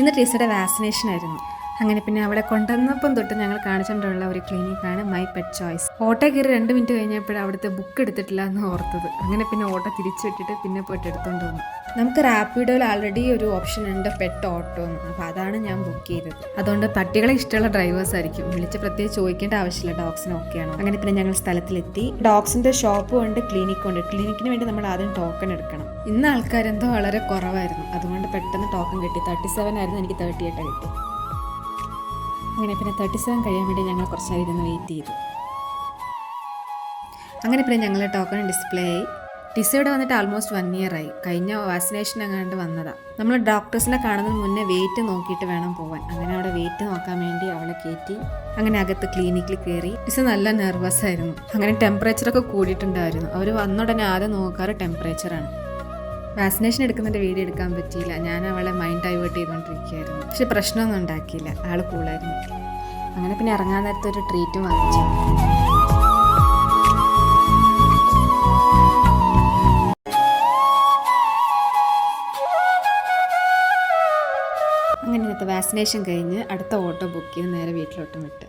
ഇന്ന് ടീച്ചറുടെ വാക്സിനേഷൻ ആയിരുന്നു. അങ്ങനെ പിന്നെ അവളെ കൊണ്ടുവന്നപ്പം തൊട്ട് ഞങ്ങൾ കാണിച്ചുകൊണ്ടുള്ള ഒരു ക്ലിനിക്കാണ് മൈ പെറ്റ് ചോയ്സ്. ഓട്ടോ കയറി 2 മിനിറ്റ് കഴിഞ്ഞപ്പോഴും അവിടുത്തെ ബുക്ക് എടുത്തിട്ടില്ല എന്ന് ഓർത്തത്. അങ്ങനെ പിന്നെ ഓട്ടോ തിരിച്ചു വിട്ടിട്ട് പിന്നെ പോയിട്ട് എടുത്തുകൊണ്ട് വന്നു. നമുക്ക് റാപ്പിഡോയിൽ ആൾറെഡി ഒരു ഓപ്ഷൻ ഉണ്ട്, പെറ്റ് ഓട്ടോ എന്ന്. അപ്പോൾ അതാണ് ഞാൻ ബുക്ക് ചെയ്തത്. അതുകൊണ്ട് പട്ടികളെ ഇഷ്ടമുള്ള ഡ്രൈവേഴ്സ് ആയിരിക്കും. വിളിച്ച് പ്രത്യേകിച്ച് ചോദിക്കേണ്ട ആവശ്യമില്ല ഡോഗ്സിന് ഓക്കെയാണോ. അങ്ങനെ പിന്നെ ഞങ്ങൾ സ്ഥലത്തിലെത്തി. ഡോഗ്സിൻ്റെ ഷോപ്പും ഉണ്ട്, ക്ലിനിക്കും ഉണ്ട്. ക്ലിനിക്കിന് വേണ്ടി നമ്മൾ ആദ്യം ടോക്കൺ എടുക്കണം. ഇന്ന് ആൾക്കാരെന്തോ വളരെ കുറവായിരുന്നു, അതുകൊണ്ട് പെട്ടെന്ന് ടോക്കൺ കിട്ടി. 37 ആയിരുന്നു, എനിക്ക് 38 കിട്ടി. അങ്ങനെ പിന്നെ 37 കഴിയാൻ വേണ്ടി ഞങ്ങൾ കുറച്ചായി ഇരുന്ന് വെയിറ്റ് ചെയ്തു. അങ്ങനെ പിന്നെ ഞങ്ങൾ ടോക്കൺ ഡിസ്പ്ലേ ആയി. ടിസയുടെ വന്നിട്ട് ആൾമോസ്റ്റ് 1 ഇയർ ആയി. കഴിഞ്ഞ വാക്സിനേഷൻ എങ്ങാണ്ട് വന്നതാണ്. നമ്മൾ ഡോക്ടേഴ്സിനെ കാണുന്നതിന് മുന്നേ വെയിറ്റ് നോക്കിയിട്ട് വേണം പോകാൻ. അങ്ങനെ അവിടെ വെയിറ്റ് നോക്കാൻ വേണ്ടി അവളെ കയറ്റി. അങ്ങനെ അകത്ത് ക്ലിനിക്കിൽ കയറി. ടിസ നല്ല നെർവസ് ആയിരുന്നു. അങ്ങനെ ടെമ്പറേച്ചറൊക്കെ കൂടിയിട്ടുണ്ടായിരുന്നു. അവർ വന്ന ഉടനെ ആദ്യം നോക്കാറ് ടെമ്പറേച്ചറാണ്. വാക്സിനേഷൻ എടുക്കുന്നതിൻ്റെ വീഡിയോ എടുക്കാൻ പറ്റിയില്ല. ഞാൻ അവളെ മൈൻഡ് ഡൈവേർട്ട് ചെയ്തുകൊണ്ടിരിക്കുകയായിരുന്നു. പക്ഷെ പ്രശ്നമൊന്നും ഉണ്ടാക്കിയില്ല, ആൾ കൂളായിരുന്നു. അങ്ങനെ പിന്നെ ഇറങ്ങാൻ നേരത്തെ ഒരു ട്രീറ്റും വാങ്ങിച്ചു. അങ്ങനെ ഇന്നത്തെ വാക്സിനേഷൻ കഴിഞ്ഞ് അടുത്ത ഓട്ടോ ബുക്ക് ചെയ്ത് നേരെ വീട്ടിലോട്ടും വിട്ട്.